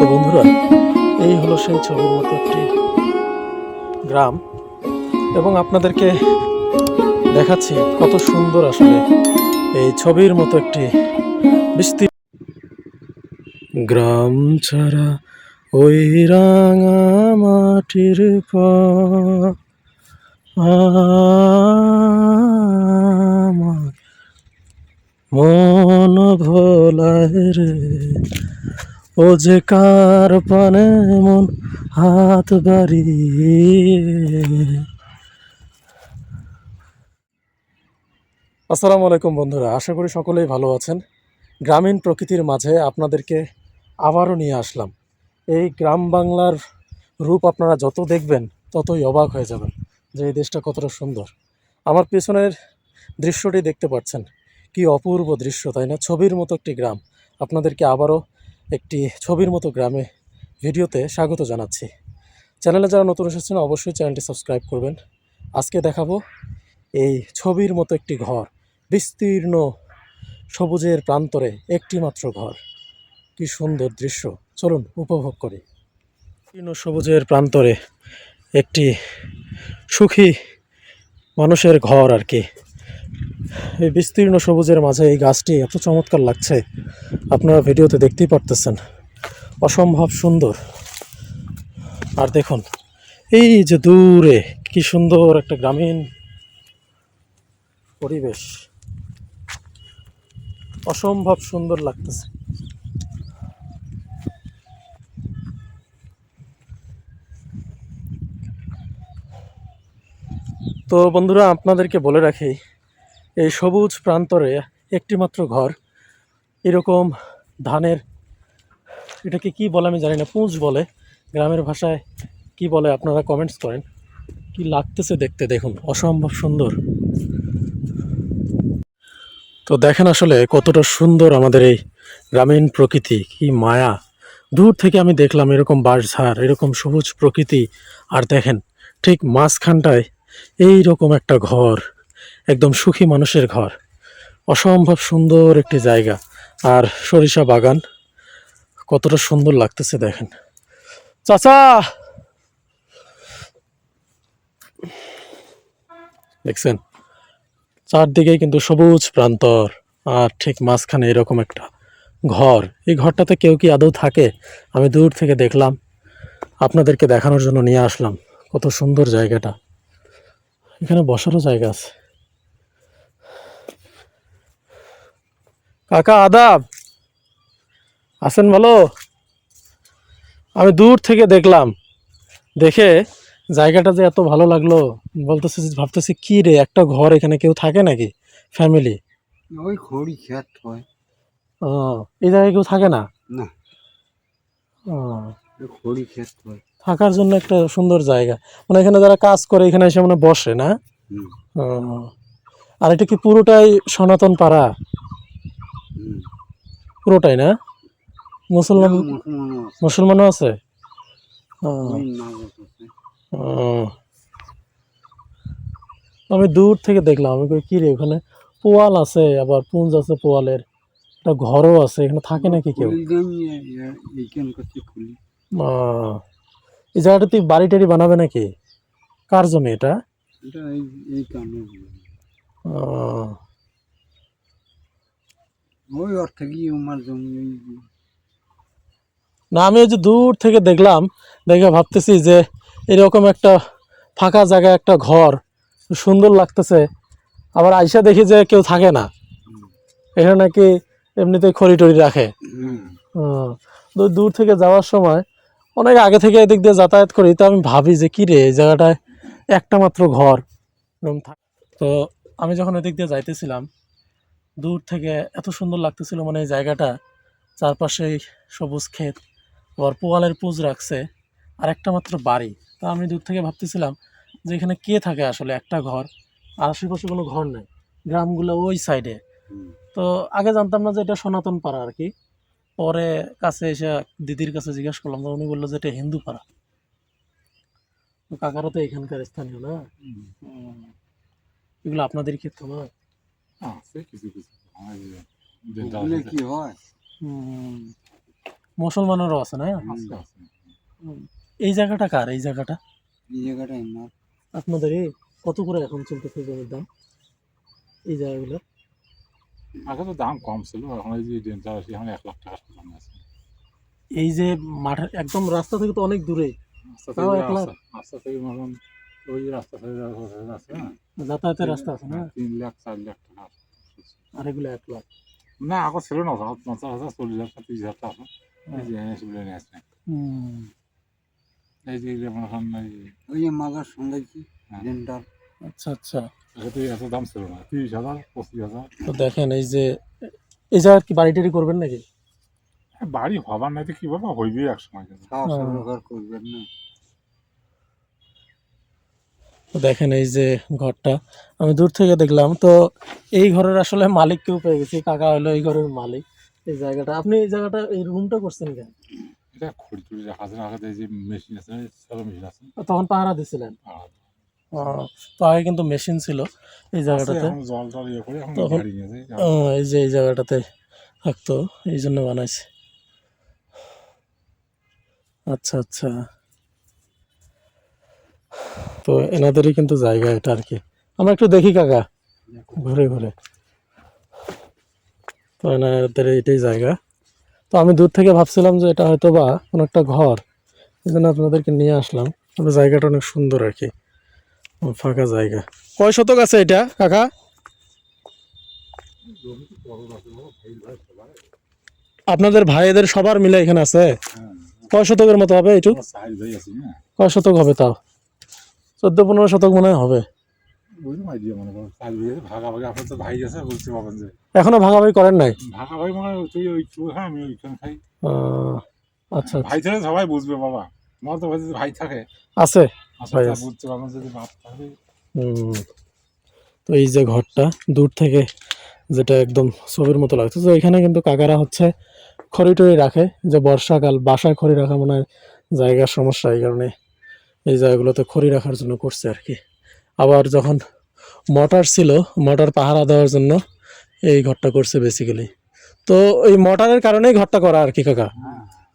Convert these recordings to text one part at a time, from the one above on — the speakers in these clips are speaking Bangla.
তো বন্ধুরা, এই হলো সেই ছবির মতো একটি গ্রাম, এবং আপনাদেরকে দেখাচ্ছি কত সুন্দর আসলে এই ছবির মতো একটি বিস্তীর্ণ গ্রাম ছাড়া ওই রাঙা মাটির পর আমার মন ভোলায় রে, ও যে কার পানে মন হাত বাড়িয়ে। আসসালামু আলাইকুম বন্ধুরা, আশা করি সকলেই ভালো আছেন। গ্রামীণ প্রকৃতির মাঝে আপনাদেরকে আবারও নিয়ে আসলাম। এই গ্রাম বাংলার রূপ আপনারা যত দেখবেন ততই অবাক হয়ে যাবেন যে এই দেশটা কতটা সুন্দর। আমার পেছনের দৃশ্যটি দেখতে পাচ্ছেন, কি অপূর্ব দৃশ্য, তাই না? ছবির মতো একটি গ্রাম। আপনাদেরকে আবারও একটি ছবির মতো গ্রামে ভিডিওতে স্বাগত জানাচ্ছি। চ্যানেলে যারা নতুন এসেছেন অবশ্যই চ্যানেলটি সাবস্ক্রাইব করবেন। আজকে দেখাবো এই ছবির মতো একটি ঘর, বিস্তীর্ণ সবুজের প্রান্তরে একটি মাত্র ঘর। কি সুন্দর দৃশ্য, চলুন উপভোগ করি। বিস্তীর্ণ সবুজের প্রান্তরে একটি সুখী মানুষের ঘর আর কি। এই বিস্তীর্ণ সবুজের মাঝে এই গাছটি এত চমৎকার লাগছে, আপনারা ভিডিওতে দেখতেই পারতেছেন, অসম্ভব সুন্দর। আর দেখুন এই যে দূরে কি সুন্দর একটা গ্রামীণ পরিবেশ, অসম্ভব সুন্দর লাগতেছে। তো বন্ধুরা, আপনাদেরকে বলে রাখি, এই সবুজ প্রান্তরে একটি মাত্র ঘর, এরকম ধানের, এটাকে কি বলে আমি জানি না, পুঁজ বলে গ্রামের ভাষায়, কি বলে আপনারা কমেন্টস করেন। কি লাগতেছে দেখতে, দেখুন অসম্ভব সুন্দর। তো দেখেন আসলে কতটা সুন্দর আমাদের এই গ্রামীণ প্রকৃতি, কি মায়া। দূর থেকে আমি দেখলাম এরকম বাঁশঝাড়, এরকম সবুজ প্রকৃতি, আর দেখেন ঠিক মাঝখানটায় এই রকম একটা ঘর, একদম সুখী মানুষের ঘর। অসম্ভব সুন্দর একটি জায়গা, আর সরিষা বাগান, কতটা সুন্দর লাগতেছে দেখেন। চাচা, দেখছেন চারদিকেই কিন্তু সবুজ প্রান্তর, আর ঠিক মাঝখানে এরকম একটা ঘর। এই ঘরটাতে কেউ কি আদৌ থাকে? আমি দূর থেকে দেখলাম, আপনাদেরকে দেখানোর জন্য নিয়ে আসলাম। কত সুন্দর জায়গাটা, এখানে বসারও জায়গা আছে। কাকা আদাব, আছেন ভালো? আমি দূর থেকে দেখলাম, দেখে জায়গাটা যে এত ভালো লাগলো, বলতেছি, ভাবতেছি কি রে, একটা ঘর, এখানে কেউ থাকে নাকি ফ্যামিলি? ওই খড়ি ক্ষেত হয় ও, এই জায়গায় কেউ থাকে না? না, ও, খড়ি ক্ষেত হয়। থাকার জন্য একটা সুন্দর জায়গা, মানে এখানে যারা কাজ করে এখানে এসে মানে বসে না? হুম, ও, আর এটা কি পুরোটাই সনাতন পাড়া? হুম। পুরোটাই না? না, মুসলমান, মুসলমানও আছে, মুসলমানও আছে? ও, ওই নাগর আছে। ও, আমি দূর থেকে দেখলাম, আমি কই কি রে, ওখানে পোয়াল আছে, আবার পুঞ্জ আছে পোয়ালের, একটা ঘরও আছে, এখানে থাকে নাকি কেউ? খুলি দেন এইখান করছে খুলি। আহ, এই জায়গাটাতে বাড়ি টাড়ি বানাবে নাকি? কার জমি এটা? এটা এই কামে আহ, ওই অর্থ গিয়ে আমার জমি না, আমি এই যে দূর থেকে দেখলাম, দেখে ভাবতেছি যে এরকম একটা ফাঁকা জায়গায় একটা ঘর, সুন্দর লাগতেছে। আবার আইসা দেখি যে কেউ থাকে না এখানে, নাকি এমনিতেই খড়ি টড়ি রাখে। আহ, দূর থেকে যাওয়ার সময় অনেক আগে থেকে এদিক দিয়ে যাতায়াত করি, তো আমি ভাবি যে কি রে, এই জায়গাটায় একটা মাত্র ঘর এরকম তো আমি যখন এদিক দিয়ে যাইতেছিলাম, দূর থেকে এত সুন্দর লাগতেছিল, মানে এই জায়গাটা চারপাশেই সবুজ ক্ষেত, আবার পোয়ালের পুজ রাখছে, আর একটা মাত্র বাড়ি। তা আমি দূর থেকে ভাবতেছিলাম যে এখানে কে থাকে আসলে, একটা ঘর, আর আশেপাশে কোনো ঘর নেই, গ্রামগুলো ওই সাইডে। তো আগে জানতাম না যে এটা সনাতন পাড়া আর কি। পরে কাছে এসে দিদির কাছে জিজ্ঞাসা করলাম, তো উনি বললো যে এটা হিন্দু পাড়া। তো কাকারও তো এখানকার স্থানীয় না? এগুলো আপনাদের ক্ষেত্র না? কি হয়। হুম। মুসলমানেরও আছে না? আছে আছে। এই জায়গাটা কার? এই জায়গাটা এই জায়গাটা আমার আপনাদের? কত করে এখন চলতেছে জমির দাম এই জায়গাগুলো? আগে তো দাম কম ছিল, এখন এই যে ডেঞ্জার আছে, এখন 1 লাখ টাকার দাম আছে। এই যে মাঠের একদম রাস্তা থেকে তো অনেক দূরে, রাস্তা তাও থেকে 1 লাখ? রাস্তা থেকে মতন ওই রাস্তা থেকে আছে না, যাতায়াতের রাস্তা আছে না? 3 লাখ 4 লাখ টাকা। আর এগুলো 1 লাখ? না আগে ছিল না, 50,000 40,000 30,000 টাকা এই যে এসে নিয়ে আসছে। হুম। এই যে মনে করেন ওই যে মাগার সঙ্গে হ্যাঁ। ডেন্টাল আচ্ছা আচ্ছা। এত এত দাম ছিল না, 30,000 25,000। তো দেখেন এই যে এই জায়গার কি বাড়ি টাড়ি করবেন নাকি? বাড়ি হবার নাই তো কি বাবা, হইবে এক সময় কিন্তু। খাওয়া সরকার করবেন না। তো দেখেন এই যে ঘরটা আমি দূর থেকে দেখলাম, তো এই ঘরের আসলে মালিককেও পেয়ে গেছি, কাকা হলো এই ঘরের মালিক। এই জায়গাটা আপনি এই জায়গাটা এই রুমটা করছেন কেন? এটা খড়ি টড়ি রাখা আছে, আগে এই যে মেশিন আছে, সেলো মেশিন আছে। তখন পাহারা দিছিলেন? আর তো আগে কিন্তু মেশিন ছিল এই জায়গাটাতে, এখন জল টল ইয়ে করে এখন তখন গাড়ি নিয়েছে। এই যে এই জায়গাটাতে থাকতো, এই জন্য বানাইছে। আচ্ছা আচ্ছা। তো এনাদেরই কিন্তু জায়গা এটা আর কি। আমরা একটু দেখি কাকা ঘুরে ঘুরে। তো এনাদের এটাই জায়গা। তো আমি দূর থেকে ভাবছিলাম যে এটা হয়তো বা কোনো একটা ঘর, এই জন্য আপনাদেরকে নিয়ে আসলাম। তবে জায়গাটা অনেক সুন্দর আর কি, ফাঁকা জায়গা। কয় শতক আছে এটা কাকা? আপনাদের ভাইদের সবার মিলে এখানে আছে? কয় শতকের মতো হবে এইটুক? সাইড ভাই আছে না, কয় শতক হবে তাও? 14-15 শতক মনে হয় হবে। বুঝলাম আইডিয়া মনে করো সাইড ভাই আছে, ভাগাভাগি আপনার তো ভাই আছে, বুঝতে পারবেন যে এখনো ভাগাভাগি করেন নাই? ভাগাভাগি মানে তুই ওই হ্যাঁ আমি ওইখানে খাই। আচ্ছা ভাই থাকলে সবাই বুঝবে বাবা, আমার তো ভাই থাকে আছে ভাই আসলে আছে। বুঝতে পারবেন যদি বাপ থাকে। তো এই যে ঘরটা দূর থেকে যেটা একদম ছবির মতো লাগছে, তো এখানে কিন্তু কাকারা হচ্ছে খড়ি টড়ি রাখে, যে বর্ষাকাল বাসায় খড়ি রাখা মনে হয় জায়গার সমস্যা, এই কারণে এই জায়গাগুলোতে খড়ি রাখার জন্য করছে আর কি। আবার যখন মোটর ছিল, মোটর পাহারা দেওয়ার জন্য এই ঘরটা করছে বেসিক্যালি। তো এই মোটরের কারণেই ঘরটা করা আর কি কাকা।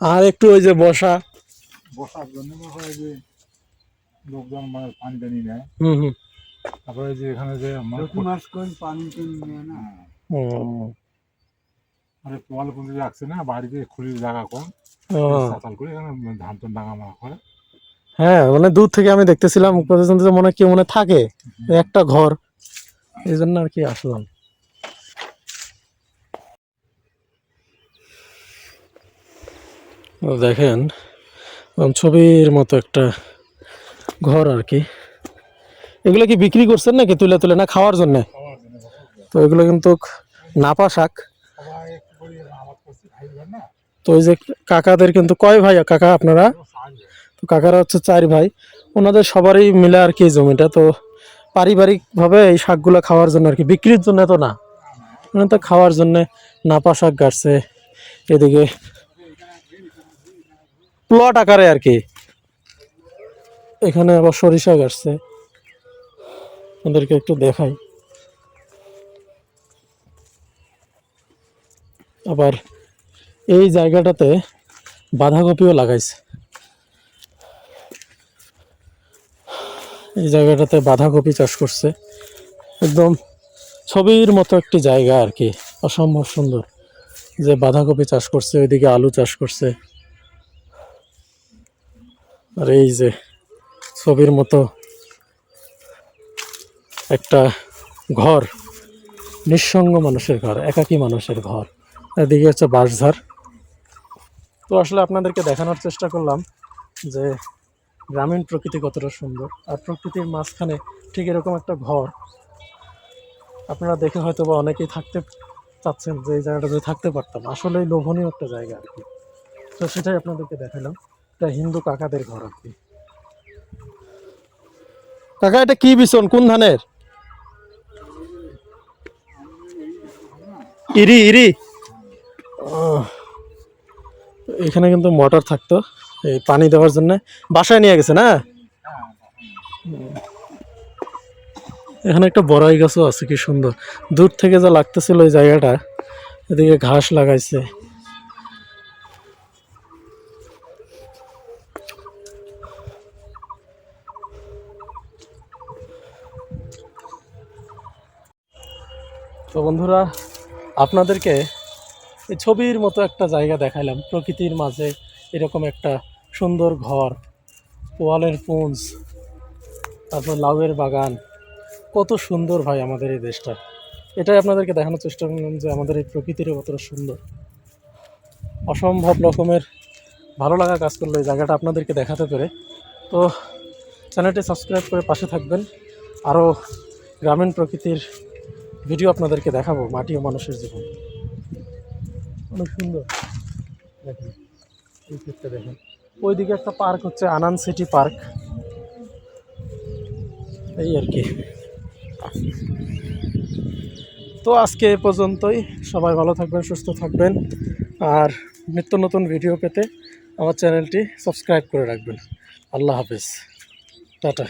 আর একটু ওই যে বসা বসার জন্য হয় যে লোকজন মানে পানি টানি নেয়, হুম হুম তারপরে যে এখানে যে প্রতি মাস করে পানি টেনে নেয় না। মানে কল পুঁজি রাখছে না, বাড়িতে খুলি জায়গা কম সাতাল করে এখানে ধান টান ডাঙা মারা করে। হ্যাঁ, মানে দূর থেকে আমি দেখতেছিলাম মনে হয় কেউ মনে থাকে একটা ঘর, এই জন্য আর কি আসলাম। দেখেন ছবির মতো একটা ঘর আর কি। এগুলো কি বিক্রি করছেন নাকি তুলে তুলে, না খাওয়ার জন্য? তো এগুলো কিন্তু নাপা শাক। তো ওই যে কাকাদের কিন্তু কয় ভাই কাকা আপনারা? তো কাকারা হচ্ছে 4 ভাই, ওনাদের সবারই মিলে আর কি জমিটা। তো পারিবারিকভাবে এই শাকগুলো খাওয়ার জন্য আর কি, বিক্রির জন্য তো না, তো খাওয়ার জন্য নাপা শাক গাছছে এদিকে প্লট আকারে আর কি। এখানে আবার সরিষা গাছছে, ওদেরকে একটু দেখাই। আবার এই জায়গাটাতে বাঁধাকপিও লাগাইছে, এই জায়গাটাতে বাঁধাকপি চাষ করছে। একদম ছবির মতো একটি জায়গা আর কি, অসম্ভব সুন্দর। যে বাঁধাকপি চাষ করছে, ওইদিকে আলু চাষ করছে, আর এই যে ছবির মতো একটা ঘর, নিঃসঙ্গ মানুষের ঘর, একাকী মানুষের ঘর। এদিকে হচ্ছে বাঁশঝাড়। তো আসলে আপনাদেরকে দেখানোর চেষ্টা করলাম যে গ্রামীণ প্রকৃতি কতটা সুন্দর, আর প্রকৃতির মাঝখানে ঠিক এরকম একটা ঘর আপনারা দেখে হয়তো বা অনেকেই থাকতে চাচ্ছেন যে এই জায়গাটাতে থাকতে পারতাম। আসলেই লোভনীয় একটা জায়গা আর কি। তো সেটাই আপনাদেরকে দেখালাম। এটা হিন্দু কাকাদের ঘর আর কি। কাকা এটা কি বিছন, কোন ধানের? ইরি ইরি। এখানে কিন্তু মোটর থাকতো এই পানি দেওয়ার জন্য, বাসায় নিয়ে গেছে না? এখানে একটা বড়াই গাছও আছে, কি সুন্দর দূর থেকে যা লাগতেছিল ওই জায়গাটা। এদিকে ঘাস লাগাইছে, তো বন্ধুরা, আপনাদেরকে এই ছবির মতো একটা জায়গা দেখাইলাম, প্রকৃতির মাঝে এরকম একটা সুন্দর ঘর, পোয়ালের পুঞ্জ, তারপর লাউয়ের বাগান। কত সুন্দর ভাই আমাদের এই দেশটা। এটাই আপনাদেরকে দেখানোর চেষ্টা করলাম যে আমাদের এই প্রকৃতির কতটা সুন্দর। অসম্ভব রকমের ভালো লাগা কাজ করলো এই জায়গাটা আপনাদেরকে দেখাতে পেরে। তো চ্যানেলটি সাবস্ক্রাইব করে পাশে থাকবেন। আরও গ্রামীণ প্রকৃতির ভিডিও আপনাদেরকে দেখাবো, মাটি ও মানুষের জীবন। অনেক সুন্দর। দেখেন এই দিকটা দেখেন, ওইদিকে একটা পার্ক হচ্ছে আনন্দ সিটি পার্ক। এই আর কি। তো আজকে এ পর্যন্তই। সবাই ভালো থাকবেন, সুস্থ থাকবেন, আর নিত্য নতুন ভিডিও পেতে আমার চ্যানেলটি সাবস্ক্রাইব করে রাখবেন। আল্লাহ হাফেজ, টাটা।